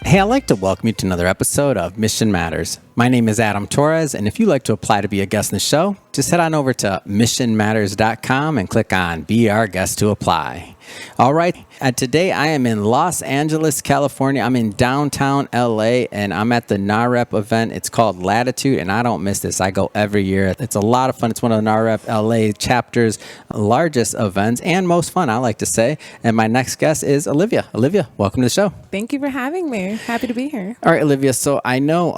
Hey, I'd like to welcome you to another episode of Mission Matters. My name is Adam Torres, and if you'd like to apply to be a guest in the show, just head on over to missionmatters.com and click on Be Our Guest to apply. All right, and today I am in Los Angeles, California. I'm in downtown LA, and I'm at the NAHREP event. It's called Latitude, and I don't miss this. I go every year. It's a lot of fun. It's one of the NAHREP LA chapter's largest events and most fun, I like to say. And my next guest is Olivia. Olivia, welcome to the show. Thank you for having me. Happy to be here. All right, Olivia. So I know,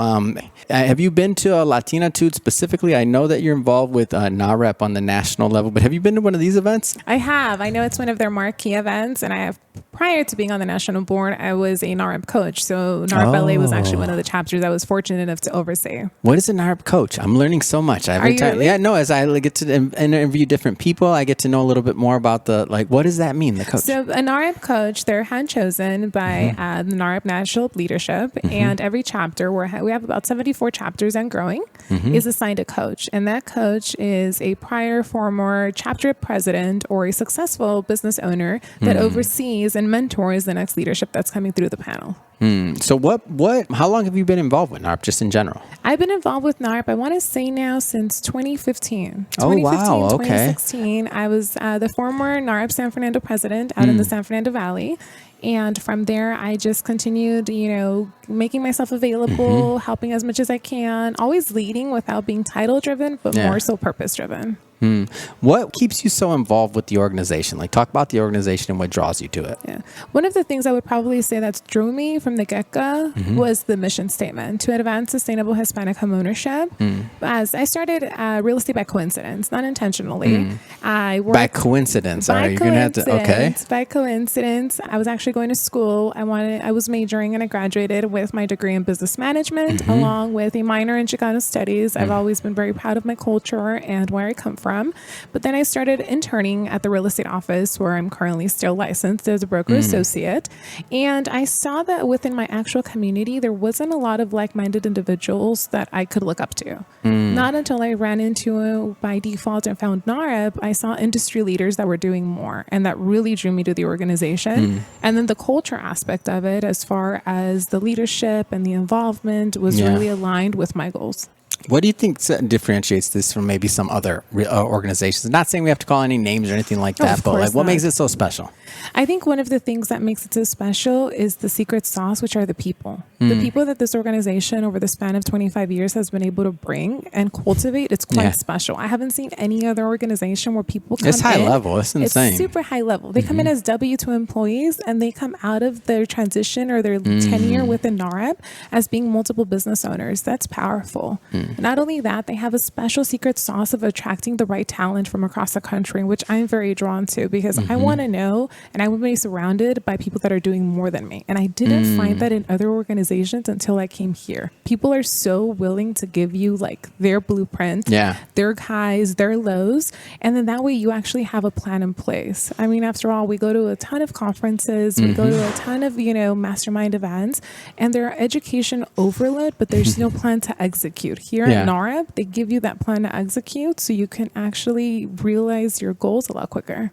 have you been to a Latinatude specifically? I know that you're involved with NAHREP on the national level, but have you been to one of these events? I have. I know it's one of their marquee events, and I have. Prior to being on the national board, I was a NAHREP coach. So NAHREP LA was actually one of the chapters I was fortunate enough to oversee. What is a NAHREP coach? I'm learning so much. Really? Yeah, no, as I get to interview different people, I get to know a little bit more about what does that mean, the coach? So a NAHREP coach, they're hand chosen by the NAHREP National Leadership, and every chapter, we have about 74 chapters and growing, is assigned a coach. And that coach is a prior former chapter president or a successful business owner that oversees and mentors the next leadership that's coming through the panel. So how long have you been involved with NAHREP, just in general? I've been involved with NAHREP, I want to say now since 2015. Oh, wow. Okay. 2016, I was the former NAHREP San Fernando president out in the San Fernando Valley. And from there, I just continued, making myself available, helping as much as I can, always leading without being title driven, but more so purpose driven. What keeps you so involved with the organization? Talk about the organization and what draws you to it. Yeah. One of the things I would probably say that's drew me from the get-go was the mission statement to advance sustainable Hispanic homeownership. As I started real estate by coincidence, not intentionally. I worked by coincidence. All right, you're gonna have to. Okay. By coincidence, I was actually going to school. I was majoring and I graduated with my degree in business management, along with a minor in Chicano studies. I've always been very proud of my culture and where I come from. But then I started interning at the real estate office where I'm currently still licensed as a broker associate. And I saw that within my actual community, there wasn't a lot of like-minded individuals that I could look up to. Not until I ran into by default and found NAHREP, I saw industry leaders that were doing more. And that really drew me to the organization. And then the culture aspect of it, as far as the leadership and the involvement, was really aligned with my goals. What do you think differentiates this from maybe some other organizations? Not saying we have to call any names or anything like that, but what makes it so special? I think one of the things that makes it so special is the secret sauce, which are the people. The people that this organization over the span of 25 years has been able to bring and cultivate, it's quite special. I haven't seen any other organization where people come in. It's high level. It's insane. It's super high level. They come in as W-2 employees, and they come out of their transition or their tenure within NAHREP as being multiple business owners. That's powerful. Not only that, they have a special secret sauce of attracting the right talent from across the country, which I'm very drawn to because I want to know and I want to be surrounded by people that are doing more than me. And I didn't find that in other organizations until I came here. People are so willing to give you their blueprint, their highs, their lows. And then that way you actually have a plan in place. I mean, after all, we go to a ton of conferences, we go to a ton of, mastermind events, and they're education overload, but there's no plan to execute. Here at NAHREP, they give you that plan to execute so you can actually realize your goals a lot quicker.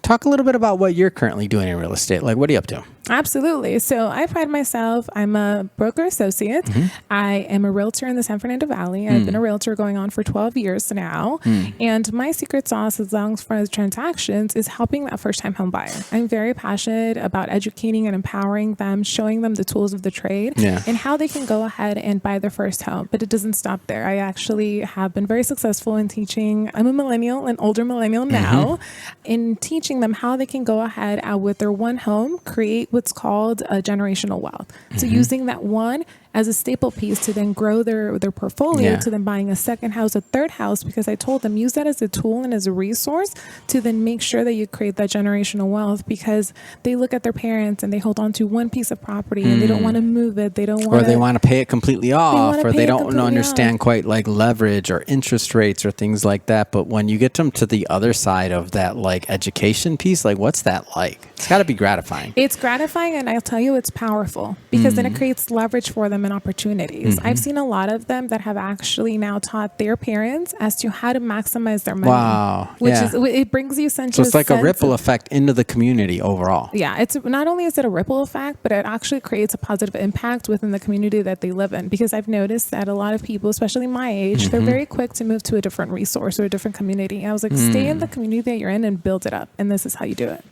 Talk a little bit about what you're currently doing in real estate. What are you up to? Absolutely. So I pride myself. I'm a broker associate. I am a realtor in the San Fernando Valley. I've been a realtor going on for 12 years now. And my secret sauce, as long as far as transactions, is helping that first-time home buyer. I'm very passionate about educating and empowering them, showing them the tools of the trade and how they can go ahead and buy their first home. But it doesn't stop there. I actually have been very successful in teaching. I'm a millennial, an older millennial now, in teaching them how they can go ahead with their one home, create what's called a generational wealth. So using that one as a staple piece to then grow their portfolio to then buying a second house, a third house, because I told them use that as a tool and as a resource to then make sure that you create that generational wealth, because they look at their parents and they hold on to one piece of property and they don't want to move it. They don't want to, or they want to pay it completely off, or they don't understand quite leverage or interest rates or things like that. But when you get them to the other side of that education piece, what's that like? It's got to be gratifying. It's gratifying, and I'll tell you, it's powerful because then it creates leverage for them employment opportunities. Mm-hmm. I've seen a lot of them that have actually now taught their parents as to how to maximize their money. Wow. Which Yeah. is, it brings you such So it's like a sense ripple of, effect into the community overall. yeah, it's not only is it a ripple effect, but it actually creates a positive impact within the community that they live in. Because I've noticed that a lot of people, especially my age, they're very quick to move to a different resource or a different community. I was like, stay in the community that you're in and build it up. And this is how you do it.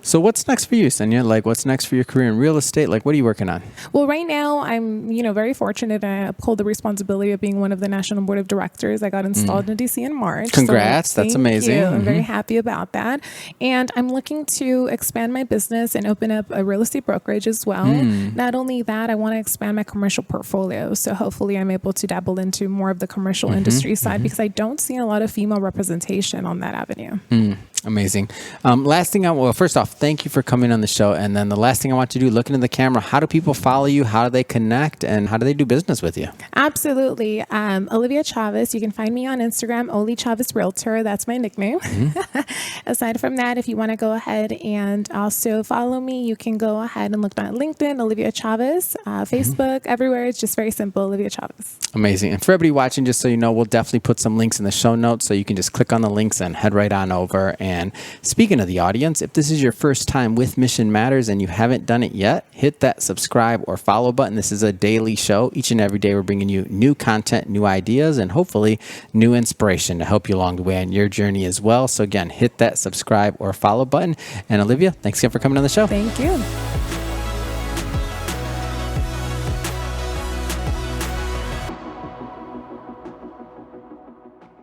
So what's next for you, Senya? Like, what's next for your career in real estate? Like, what are you working on? Well, right now I'm, very fortunate. I uphold the responsibility of being one of the National Board of Directors. I got installed in DC in March. Congrats. So That's thank amazing. you. I'm very happy about that. And I'm looking to expand my business and open up a real estate brokerage as well. Not only that, I want to expand my commercial portfolio. So hopefully I'm able to dabble into more of the commercial industry side because I don't see a lot of female representation on that avenue. Amazing. Last thing, first off, thank you for coming on the show. And then the last thing I want you to do, look into the camera. How do people follow you? How do they connect? And how do they do business with you? Absolutely. Olivia Chavez. You can find me on Instagram, Oli Chavez Realtor. That's my nickname. Aside from that, if you want to go ahead and also follow me, you can go ahead and look on LinkedIn, Olivia Chavez, Facebook, everywhere. It's just very simple, Olivia Chavez. Amazing. And for everybody watching, just so you know, we'll definitely put some links in the show notes so you can just click on the links and head right on over. And speaking of the audience, if this is your first time with Mission Matters and you haven't done it yet, hit that subscribe or follow button. This is a daily show. Each and every day we're bringing you new content, new ideas, and hopefully new inspiration to help you along the way on your journey as well. So again, hit that subscribe or follow button. And Olivia, thanks again for coming on the show. Thank you.